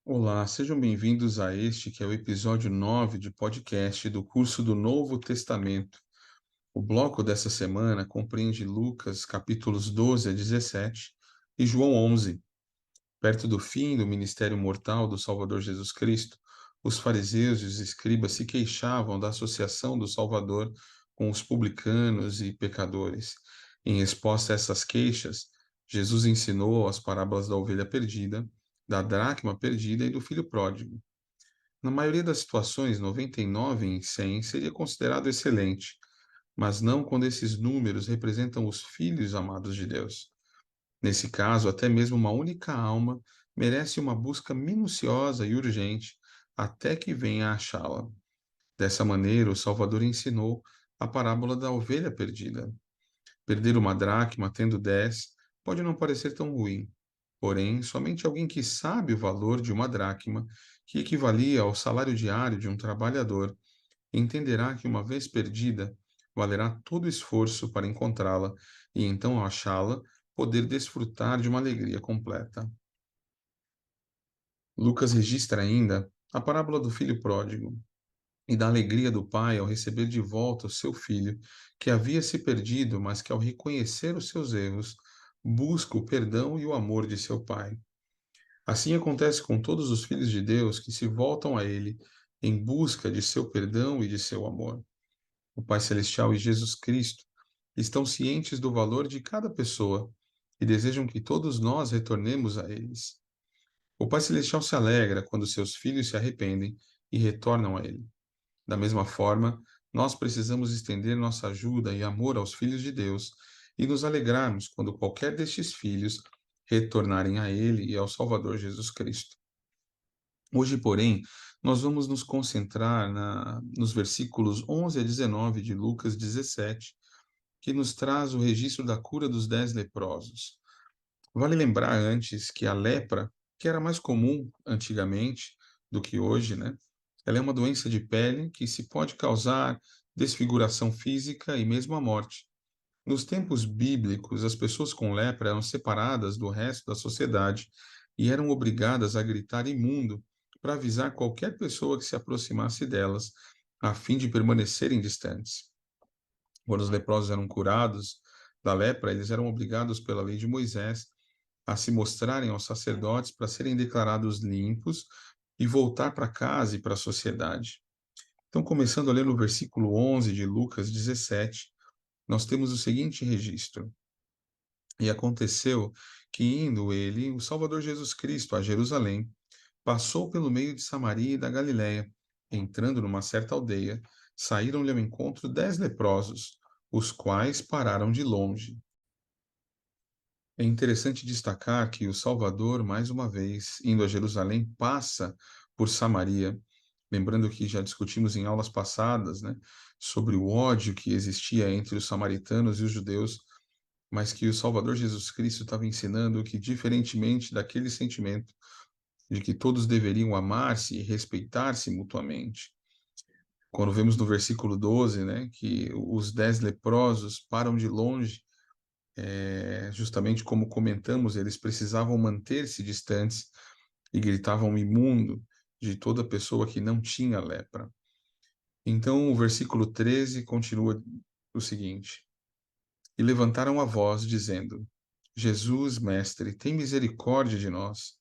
Olá, sejam bem-vindos a este que é o episódio 9 de podcast do curso do Novo Testamento. O bloco dessa semana compreende Lucas capítulos 12 a 17 e João 11. Perto do fim do ministério mortal do Salvador Jesus Cristo, os fariseus e os escribas se queixavam da associação do Salvador com os publicanos e pecadores. Em resposta a essas queixas, Jesus ensinou as parábolas da ovelha perdida, da dracma perdida e do filho pródigo. Na maioria das situações, 99 em 100 seria considerado excelente, mas não quando esses números representam os filhos amados de Deus. Nesse caso, até mesmo uma única alma merece uma busca minuciosa e urgente até que venha a achá-la. Dessa maneira, o Salvador ensinou a parábola da ovelha perdida. Perder uma dracma tendo 10 pode não parecer tão ruim. Porém, somente alguém que sabe o valor de uma dracma, que equivalia ao salário diário de um trabalhador, entenderá que uma vez perdida, valerá todo o esforço para encontrá-la e então, ao achá-la, poder desfrutar de uma alegria completa. Lucas registra ainda a parábola do filho pródigo e da alegria do pai ao receber de volta o seu filho, que havia se perdido, mas que, ao reconhecer os seus erros, busca o perdão e o amor de seu pai. Assim acontece com todos os filhos de Deus que se voltam a Ele em busca de seu perdão e de seu amor. O Pai Celestial e Jesus Cristo estão cientes do valor de cada pessoa e desejam que todos nós retornemos a eles. O Pai Celestial se alegra quando seus filhos se arrependem e retornam a Ele. Da mesma forma, nós precisamos estender nossa ajuda e amor aos filhos de Deus e nos alegrarmos quando qualquer destes filhos retornarem a Ele e ao Salvador Jesus Cristo. Hoje, porém, nós vamos nos concentrar nos versículos 11 a 19 de Lucas 17, que nos traz o registro da cura dos 10 leprosos. Vale lembrar antes que a lepra, que era mais comum antigamente do que hoje, né? Ela é uma doença de pele que se pode causar desfiguração física e mesmo a morte. Nos tempos bíblicos, as pessoas com lepra eram separadas do resto da sociedade e eram obrigadas a gritar imundo para avisar qualquer pessoa que se aproximasse delas, a fim de permanecerem distantes. Quando os leprosos eram curados da lepra, eles eram obrigados pela lei de Moisés a se mostrarem aos sacerdotes para serem declarados limpos e voltar para casa e para a sociedade. Então, começando a ler no versículo 11 de Lucas 17, nós temos o seguinte registro. E aconteceu que, indo ele, o Salvador Jesus Cristo, a Jerusalém, passou pelo meio de Samaria e da Galiléia. Entrando numa certa aldeia, saíram-lhe ao encontro 10 leprosos, os quais pararam de longe. É interessante destacar que o Salvador, mais uma vez, indo a Jerusalém, passa por Samaria. Lembrando que já discutimos em aulas passadas, né, sobre o ódio que existia entre os samaritanos e os judeus, mas que o Salvador Jesus Cristo estava ensinando que, diferentemente daquele sentimento de que todos deveriam amar-se e respeitar-se mutuamente, quando vemos no versículo 12, né, que os 10 leprosos param de longe, justamente como comentamos, eles precisavam manter-se distantes e gritavam imundo de toda pessoa que não tinha lepra. Então, o versículo 13 continua o seguinte: E levantaram a voz, dizendo: Jesus, mestre, tem misericórdia de nós.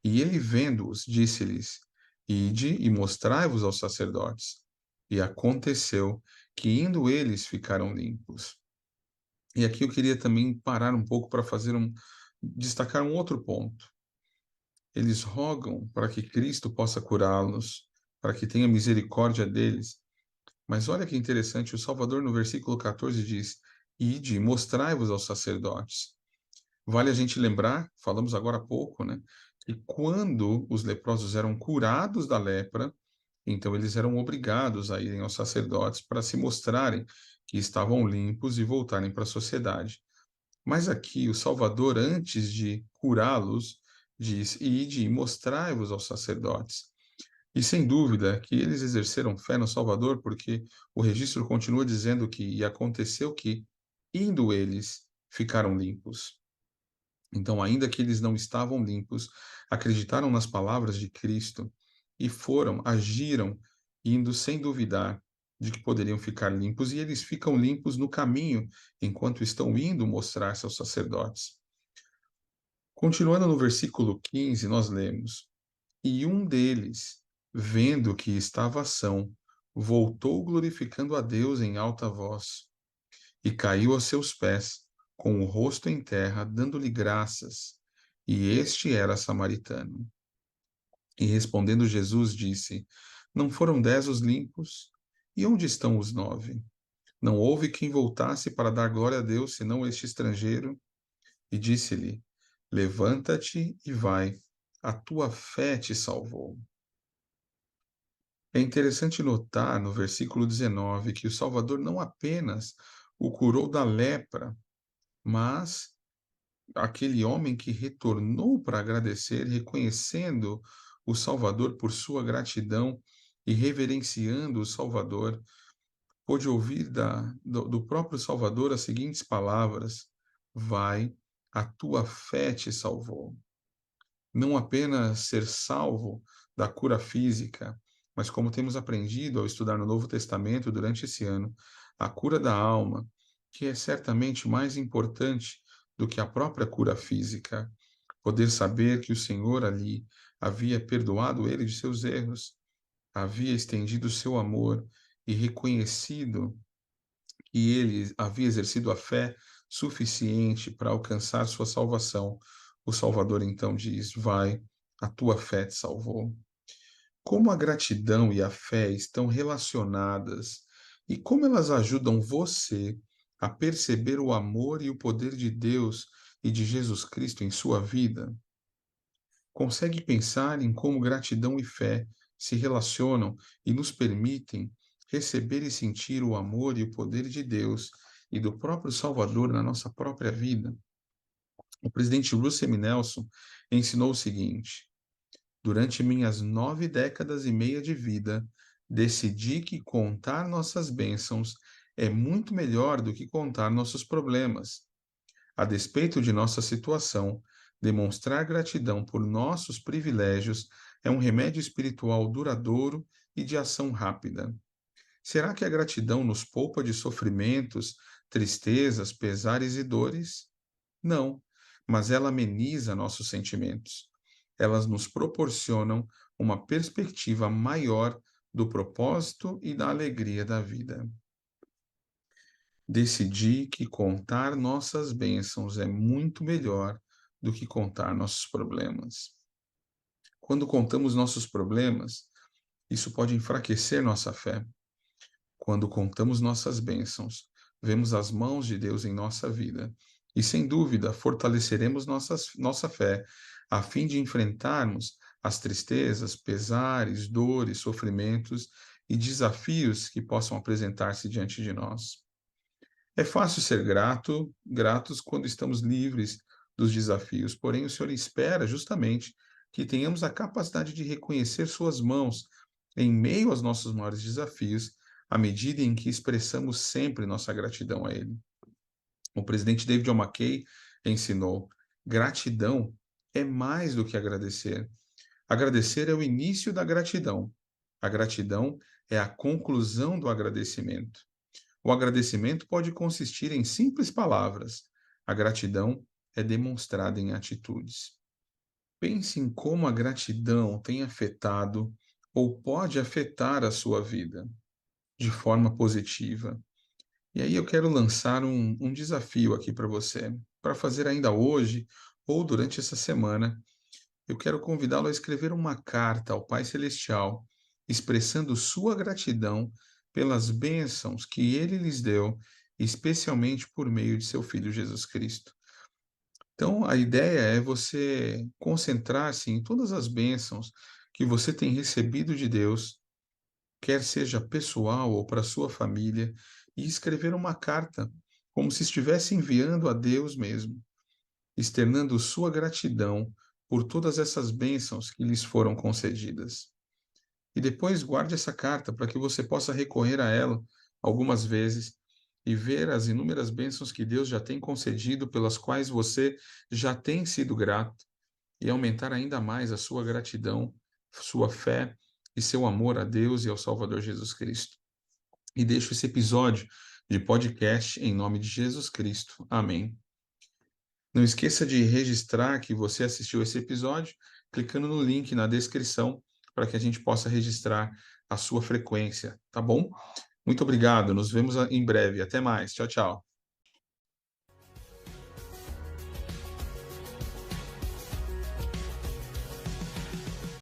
E ele, vendo-os, disse-lhes: Ide e mostrai-vos aos sacerdotes. E aconteceu que, indo eles, ficaram limpos. E aqui eu queria também parar um pouco para destacar um outro ponto. Eles rogam para que Cristo possa curá-los, para que tenha misericórdia deles. Mas olha que interessante, o Salvador no versículo 14 diz: Ide, mostrai-vos aos sacerdotes. Vale a gente lembrar, falamos agora há pouco, né, que quando os leprosos eram curados da lepra, então eles eram obrigados a irem aos sacerdotes para se mostrarem que estavam limpos e voltarem para a sociedade. Mas aqui o Salvador, antes de curá-los, diz: Ide e mostrai-vos aos sacerdotes. E sem dúvida que eles exerceram fé no Salvador, porque o registro continua dizendo que, e aconteceu que, indo eles, ficaram limpos. Então, ainda que eles não estavam limpos, acreditaram nas palavras de Cristo e agiram, indo sem duvidar de que poderiam ficar limpos, e eles ficam limpos no caminho, enquanto estão indo mostrar-se aos sacerdotes. Continuando no versículo 15, nós lemos: E um deles, vendo que estava são, voltou glorificando a Deus em alta voz, e caiu aos seus pés, com o rosto em terra, dando-lhe graças. E este era samaritano. E respondendo Jesus, disse: Não foram 10 os limpos? E onde estão os 9? Não houve quem voltasse para dar glória a Deus, senão este estrangeiro? E disse-lhe: Levanta-te e vai, a tua fé te salvou. É interessante notar no versículo 19 que o Salvador não apenas o curou da lepra, mas aquele homem que retornou para agradecer, reconhecendo o Salvador por sua gratidão e reverenciando o Salvador, pôde ouvir do próprio Salvador as seguintes palavras: Vai, a tua fé te salvou. Não apenas ser salvo da cura física, mas como temos aprendido ao estudar no Novo Testamento durante esse ano, a cura da alma, que é certamente mais importante do que a própria cura física. Poder saber que o Senhor ali havia perdoado ele de seus erros, havia estendido o seu amor e reconhecido que ele havia exercido a fé suficiente para alcançar sua salvação. O Salvador então diz: Vai, a tua fé te salvou. Como a gratidão e a fé estão relacionadas e como elas ajudam você a perceber o amor e o poder de Deus e de Jesus Cristo em sua vida? Consegue pensar em como gratidão e fé se relacionam e nos permitem receber e sentir o amor e o poder de Deus e do próprio Salvador na nossa própria vida? O presidente Russell M. Nelson ensinou o seguinte: durante minhas 9 décadas e meia de vida, decidi que contar nossas bênçãos é muito melhor do que contar nossos problemas. A despeito de nossa situação, demonstrar gratidão por nossos privilégios é um remédio espiritual duradouro e de ação rápida. Será que a gratidão nos poupa de sofrimentos, tristezas, pesares e dores? Não, mas ela ameniza nossos sentimentos. Elas nos proporcionam uma perspectiva maior do propósito e da alegria da vida. Decidi que contar nossas bênçãos é muito melhor do que contar nossos problemas. Quando contamos nossos problemas, isso pode enfraquecer nossa fé. Quando contamos nossas bênçãos, vemos as mãos de Deus em nossa vida e, sem dúvida, fortaleceremos nossa fé a fim de enfrentarmos as tristezas, pesares, dores, sofrimentos e desafios que possam apresentar-se diante de nós. É fácil ser gratos quando estamos livres dos desafios, porém o Senhor espera justamente que tenhamos a capacidade de reconhecer suas mãos em meio aos nossos maiores desafios, à medida em que expressamos sempre nossa gratidão a Ele. O presidente David John McKay ensinou: gratidão é mais do que agradecer. Agradecer é o início da gratidão. A gratidão é a conclusão do agradecimento. O agradecimento pode consistir em simples palavras. A gratidão é demonstrada em atitudes. Pense em como a gratidão tem afetado ou pode afetar a sua vida de forma positiva. E aí eu quero lançar um desafio aqui para você, para fazer ainda hoje ou durante essa semana. Eu quero convidá-lo a escrever uma carta ao Pai Celestial, expressando sua gratidão pelas bênçãos que ele lhes deu, especialmente por meio de seu Filho Jesus Cristo. Então, a ideia é você concentrar-se em todas as bênçãos que você tem recebido de Deus, quer seja pessoal ou para sua família, e escrever uma carta, como se estivesse enviando a Deus mesmo, externando sua gratidão por todas essas bênçãos que lhes foram concedidas. E depois guarde essa carta para que você possa recorrer a ela algumas vezes e ver as inúmeras bênçãos que Deus já tem concedido, pelas quais você já tem sido grato, e aumentar ainda mais a sua gratidão, sua fé e seu amor a Deus e ao Salvador Jesus Cristo. E deixo esse episódio de podcast em nome de Jesus Cristo. Amém. Não esqueça de registrar que você assistiu esse episódio, clicando no link na descrição, para que a gente possa registrar a sua frequência, tá bom? Muito obrigado, nos vemos em breve. Até mais. Tchau, tchau.